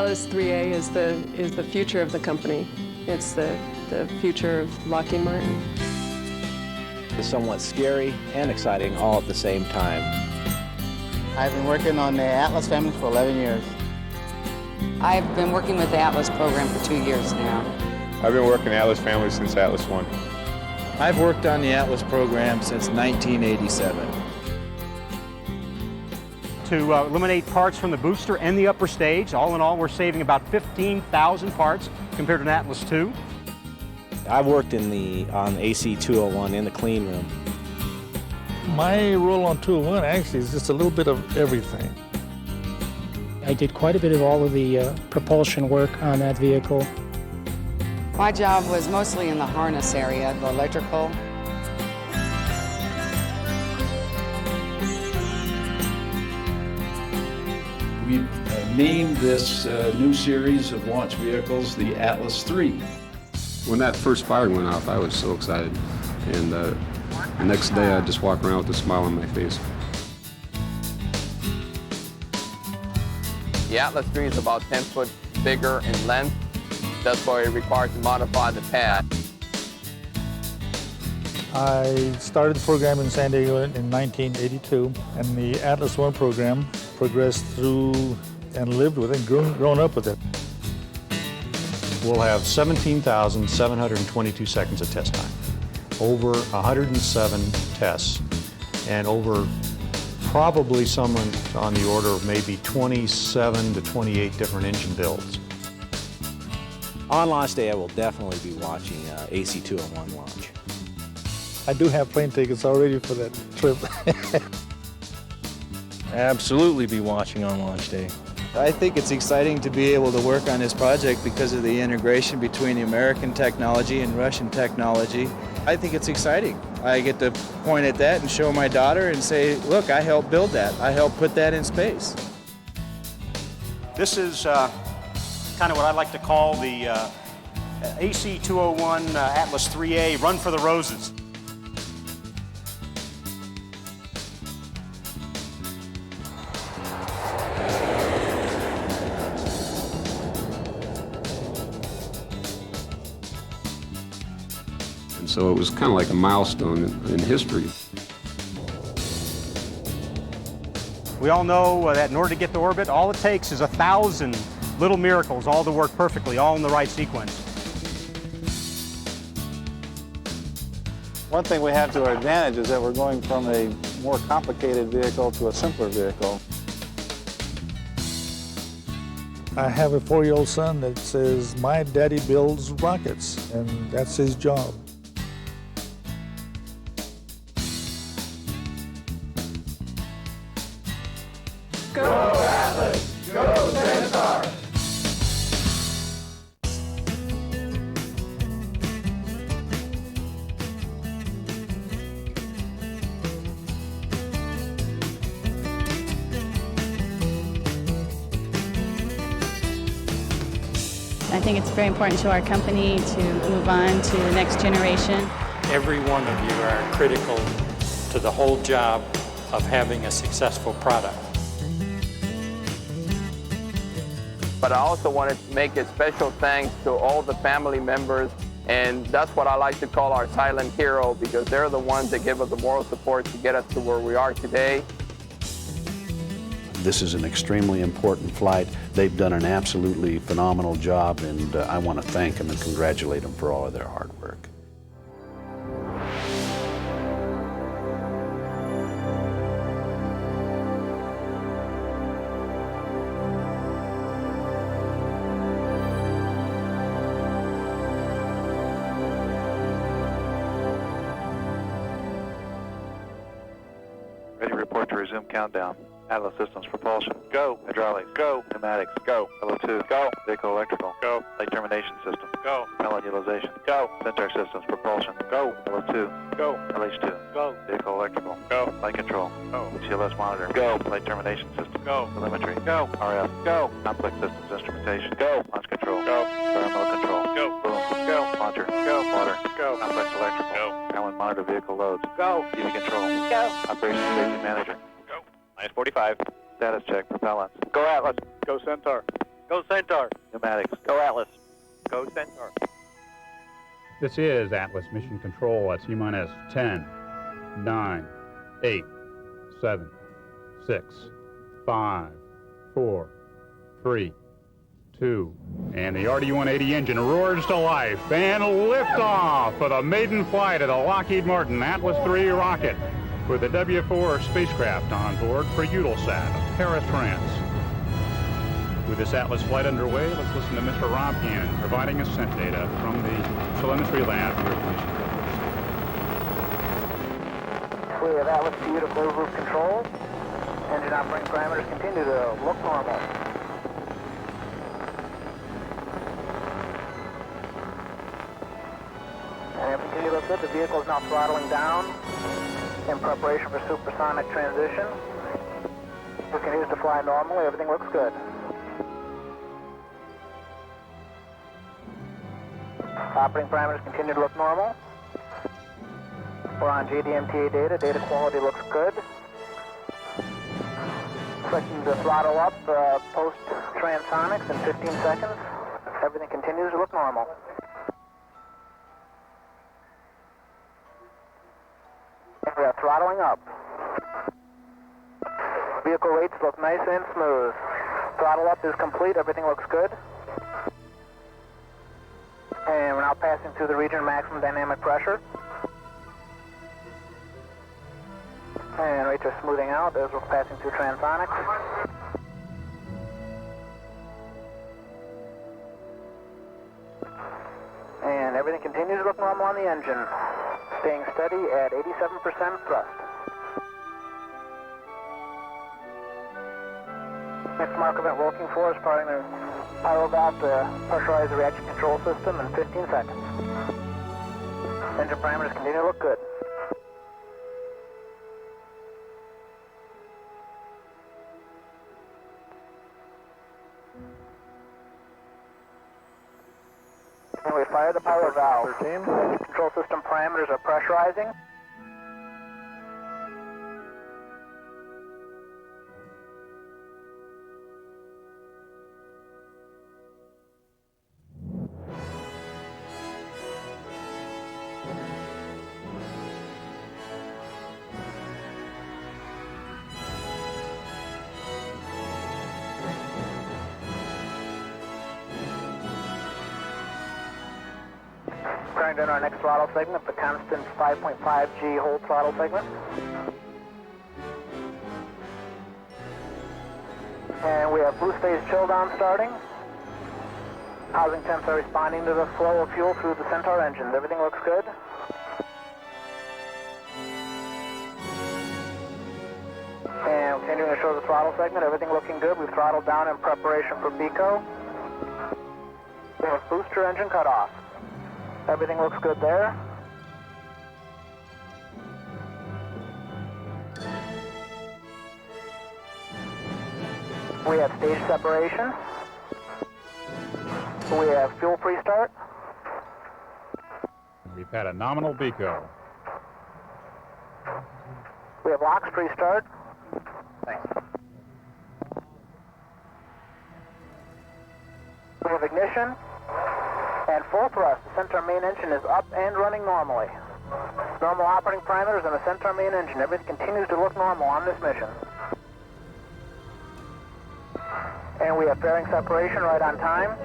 Atlas 3A is the future of the company. It's the future of Lockheed Martin. It's somewhat scary and exciting all at the same time. I've been working on the Atlas family for 11 years. I've been working with the Atlas program for 2 years now. I've been working the Atlas family since Atlas 1. I've worked on the Atlas program since 1987. To eliminate parts from the booster and the upper stage. All in all, we're saving about 15,000 parts compared to an Atlas II. I've worked on AC-201 in the clean room. My role on 201 actually is just a little bit of everything. I did quite a bit of all of the propulsion work on that vehicle. My job was mostly in the harness area, the electrical. We named this new series of launch vehicles the Atlas III. When that first fire went off, I was so excited. And the next day, I just walked around with a smile on my face. The Atlas III is about 10 foot bigger in length. That's why it requires to modify the pad. I started the program in San Diego in 1982, and the Atlas I program progressed through and lived with it, grown up with it. We'll have 17,722 seconds of test time, over 107 tests, and over probably someone on the order of maybe 27 to 28 different engine builds. On launch day, I will definitely be watching AC-201 launch. I do have plane tickets already for that trip. Absolutely be watching on launch day. I think it's exciting to be able to work on this project because of the integration between the American technology and Russian technology. I think it's exciting. I get to point at that and show my daughter and say, look, I helped build that. I helped put that in space. This is kind of what I like to call the AC-201 Atlas 3A Run for the Roses. And so it was kind of like a milestone in history. We all know that in order to get to orbit, all it takes is 1,000 little miracles, all to work perfectly, all in the right sequence. One thing we have to our advantage is that we're going from a more complicated vehicle to a simpler vehicle. I have a 4-year-old son that says, my daddy builds rockets, and that's his job. Go Atlas! Go Centuar! I think it's very important to our company to move on to the next generation. Every one of you are critical to the whole job of having a successful product. But I also wanted to make a special thanks to all the family members, and that's what I like to call our silent hero, because they're the ones that give us the moral support to get us to where we are today. This is an extremely important flight. They've done an absolutely phenomenal job, and I want to thank them and congratulate them for all of their hard work. Ready to report to resume countdown. Atlas systems propulsion. Go. Hydraulics. Go. Pneumatics. Go. LO2. Go. Vehicle electrical. Go. Light termination system. Go. Pellet utilization. Go. Centuar systems propulsion. Go. LO2. Go. LH2. Go. Vehicle electrical. Go. Light control. Go. TLS monitor. Go. Light termination system. Go. Telemetry. Go. RF. Go. Complex systems instrumentation. Go. Launch control. Go. Environmental control. Go. Boom. Go. Launcher. Go. Water. Go. Complex electrical. Go. Allen monitor vehicle loads. Go. TV control. Go. Operations safety manager. Go. -45. Status check propellants. Go Atlas. Go Centaur. Go Centaur. Pneumatics. Go Atlas. Go Centaur. This is Atlas Mission Control at T-minus 10, 9, 8, 7, 6, 5, 4, 3, 2, and the RD-180 engine roars to life and liftoff for the maiden flight of the Lockheed Martin Atlas III rocket with the W4 spacecraft on board for Eutelsat of Paris, France. With this Atlas flight underway, let's listen to Mr. Rob Gannon providing ascent data from the telemetry lab here at the Mission. We have Atlas to you to close loop control. Engine operating parameters continue to look normal. And everything continues to look good. The vehicle is now throttling down in preparation for supersonic transition. It continues to fly normally. Everything looks good. Operating parameters continue to look normal. We're on JDMTA data. Data quality looks good. Selecting the throttle up post-transonics in 15 seconds. Everything continues to look normal. And we are throttling up. Vehicle rates look nice and smooth. Throttle up is complete. Everything looks good. And we're now passing through the region of maximum dynamic pressure. And rates are smoothing out as we're passing through transonics. And everything continues to look normal on the engine. Staying steady at 87% thrust. Next mark event we're looking for is firing the pyro valve to pressurize the reaction control system in 15 seconds. Engine parameters continue to look good. And we fire the power valve. 13. Control system parameters are pressurizing. Turning down our next throttle segment, the constant 5.5 G hold throttle segment. And we have boost phase chill down starting. Housing temps are responding to the flow of fuel through the Centuar engines. Everything looks good. And continuing to show the throttle segment, everything looking good. We've throttled down in preparation for BECO. We have booster engine cutoff. Everything looks good there. We have stage separation. We have fuel pre-start. We've had a nominal BECO. We have LOX pre-start. Thanks. We have ignition. And full thrust, the Centuar main engine is up and running normally. Normal operating parameters on the Centuar main engine. Everything continues to look normal on this mission. And we have fairing separation right on time.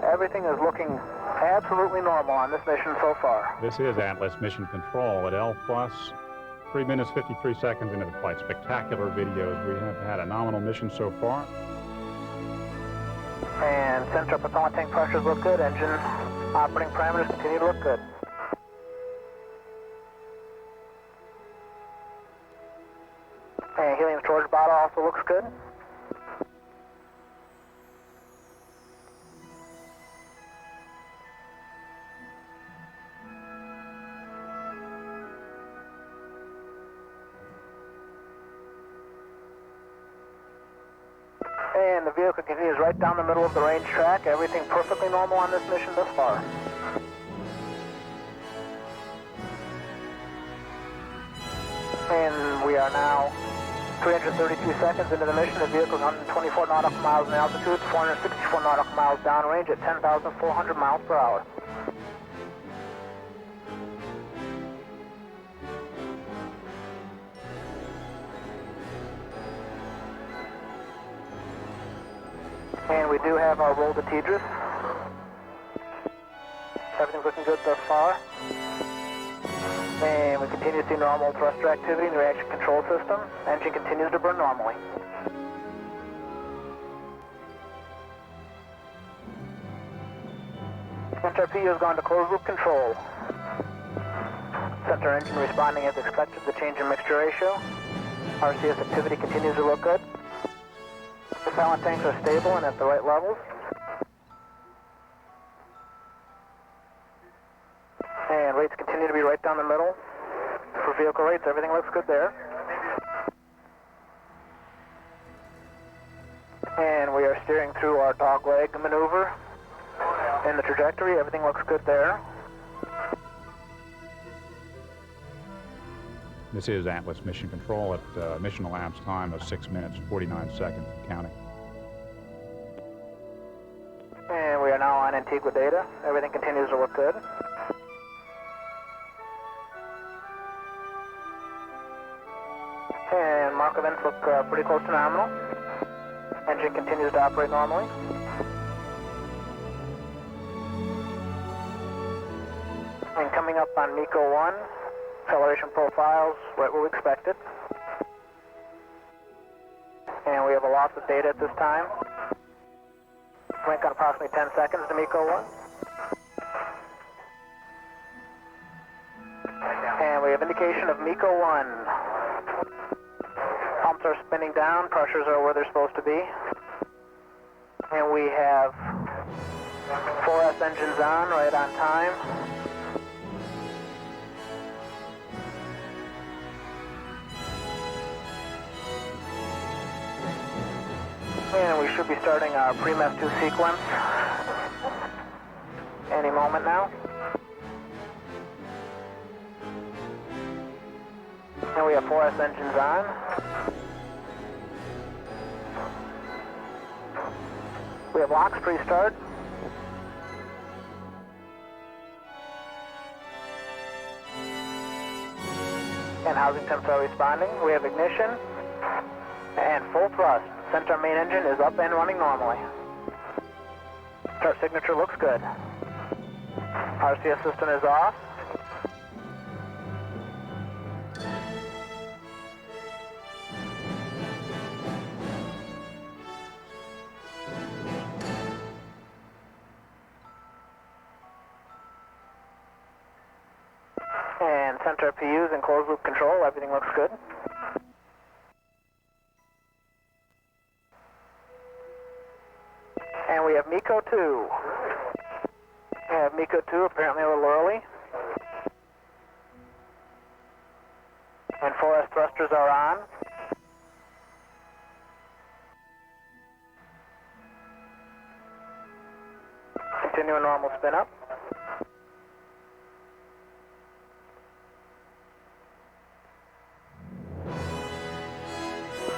Everything is looking absolutely normal on this mission so far. This is Atlas Mission Control at L plus 3 minutes 53 seconds into the flight. Spectacular videos. We have had a nominal mission so far. And Centuar propellant tank pressures look good. Engine operating parameters continue to look good. And helium storage bottle also looks good. And the vehicle continues right down the middle of the range track. Everything perfectly normal on this mission thus far. And we are now 332 seconds into the mission, the vehicle is 124 nautical miles in altitude, 464 nautical miles downrange at 10,400 miles per hour. And we do have our roll to Tidris. Everything's looking good thus far. And we continue to see normal thruster activity in the reaction control system. Engine continues to burn normally. SRP has gone to closed loop control. Center engine responding as expected to the change in mixture ratio. RCS activity continues to look good. Propellant tanks are stable and at the right levels. And rates continue to be right down the middle. For vehicle rates, everything looks good there. And we are steering through our dogleg maneuver in the trajectory. Everything looks good there. This is Atlas Mission Control at mission elapsed time of 6 minutes, 49 seconds, counting. And we are now on Antigua data. Everything continues to look good. And mark events look pretty close to nominal. Engine continues to operate normally. And coming up on MECO 1, acceleration profiles right where we expected. And we have a loss of data at this time. Rank on approximately 10 seconds to MECO 1. And we have indication of MECO 1. Pumps are spinning down, pressures are where they're supposed to be. And we have 4S engines on, right on time. And we should be starting our pre-MEF 2 sequence any moment now. And we have 4S engines on. We have locks pre-start. And housing temps are responding. We have ignition and full thrust. Centuar main engine is up and running normally. Start signature looks good. RCS system is off. And Centuar PU's in closed loop control. Everything looks good. And we have MECO 2. We have MECO 2 apparently a little early. And 4S thrusters are on. Continuing normal spin up.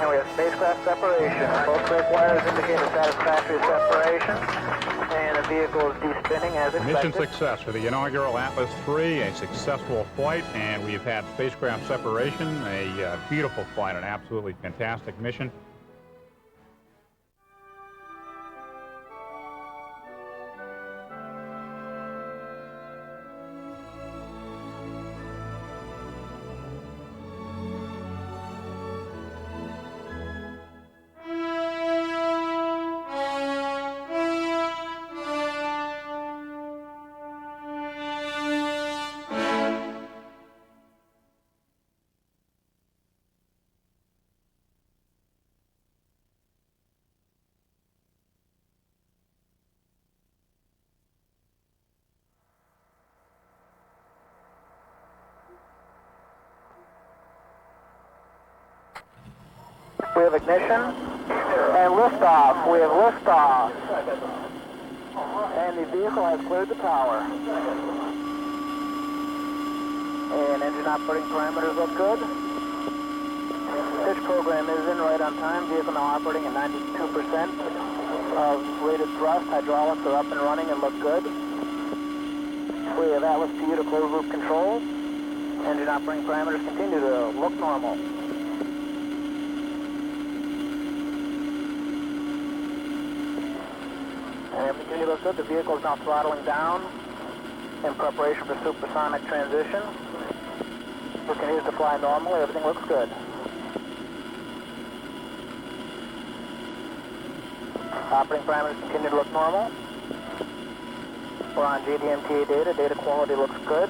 And we have spacecraft separation. Both brake wires indicate a satisfactory separation. And the vehicle is de-spinning as expected. Mission success for the inaugural Atlas III, a successful flight, and we've had spacecraft separation, a beautiful flight, an absolutely fantastic mission. We have ignition and liftoff. We have liftoff. And the vehicle has cleared the tower. And engine operating parameters look good. pitch program is in right on time. Vehicle now operating at 92% of rated thrust. Hydraulics are up and running and look good. We have Atlas PU to closed loop control. Engine operating parameters continue to look normal. And everything continues to look good. The vehicle is now throttling down in preparation for supersonic transition. It continues to fly normally. Everything looks good. Operating parameters continue to look normal. We're on GDMTA data. Data quality looks good.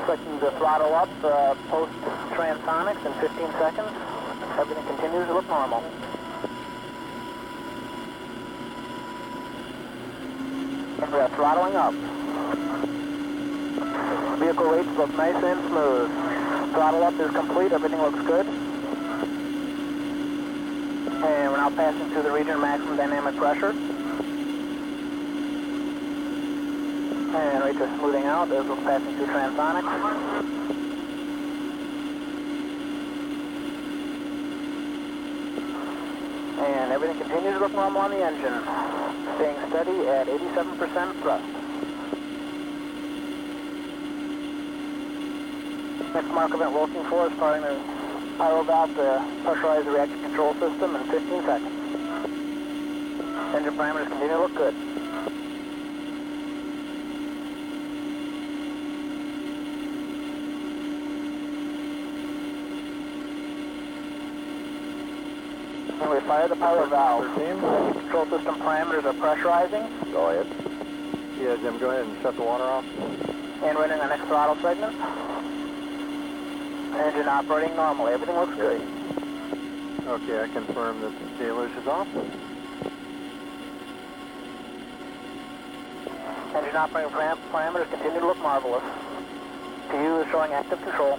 Selecting the throttle up post transonics in 15 seconds. Everything continues to look normal. And we're throttling up. Vehicle rates look nice and smooth. Throttle up is complete. Everything looks good. And we're now passing through the region of maximum dynamic pressure. And rates are smoothing out as we're passing through transonics. And everything continues to look normal on the engine. Staying steady at 87% thrust. Next mark event we're looking for is starting the pyro valve to pressurize the reactor control system in 15 seconds. Engine parameters continue to look good. And we fire the pyro valve. Control system parameters are pressurizing. Go ahead. Yeah, Jim, go ahead and shut the water off. And we're in our next throttle segment. Engine operating normally. Everything looks good. Okay, I confirm that the deluge is off. Engine operating parameters continue to look marvelous. PU is showing active control.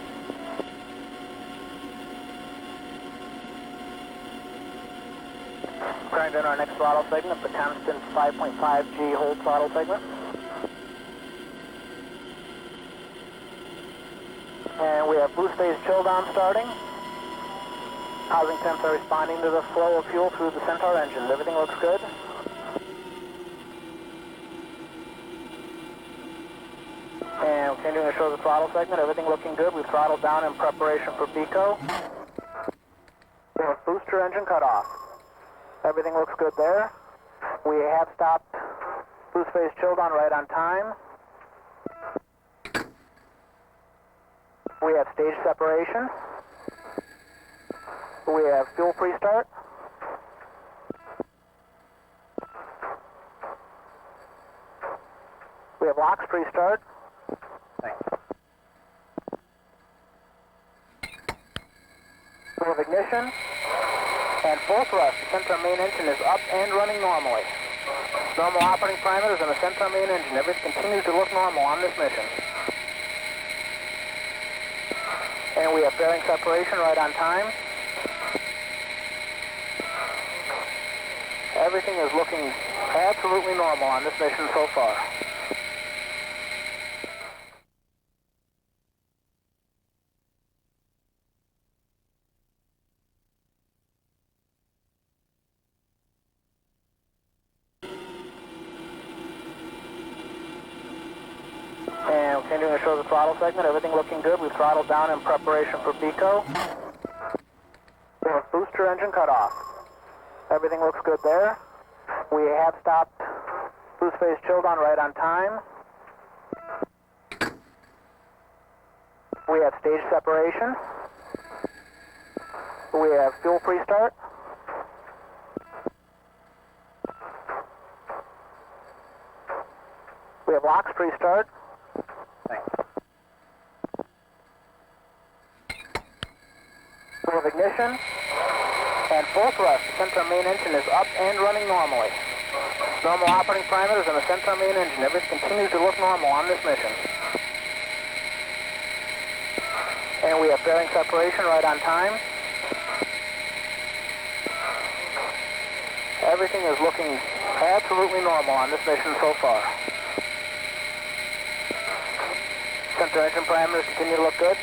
Currently in our next throttle segment, the constant 5.5 G hold throttle segment. And we have boost phase chill down starting. Housing temps are responding to the flow of fuel through the Centuar engines. Everything looks good. And continuing to show the throttle segment, everything looking good. We've throttled down in preparation for BECO. We have booster engine cutoff. Everything looks good there. We have stopped boost phase chill down right on time. We have stage separation. We have fuel pre-start. We have LOX pre-start. Thanks. We have ignition and full thrust. The Centuar main engine is up and running normally. Normal operating parameters on the Centuar main engine. Everything continues to look normal on this mission. And we have bearing separation right on time. Everything is looking absolutely normal on this mission so far. And continuing to show the throttle segment, everything looking good. We've throttled down in preparation for BECO. We have booster engine cutoff. Everything looks good there. We have stopped boost phase chill down right on time. We have stage separation. We have fuel pre-start. We have LOX pre-start. Thanks. We have ignition and full thrust. The Centuar main engine is up and running normally. Normal operating parameters on the Centuar main engine. Everything continues to look normal on this mission. And we have bearing separation right on time. Everything is looking absolutely normal on this mission so far. Centuar engine parameters continue to look good.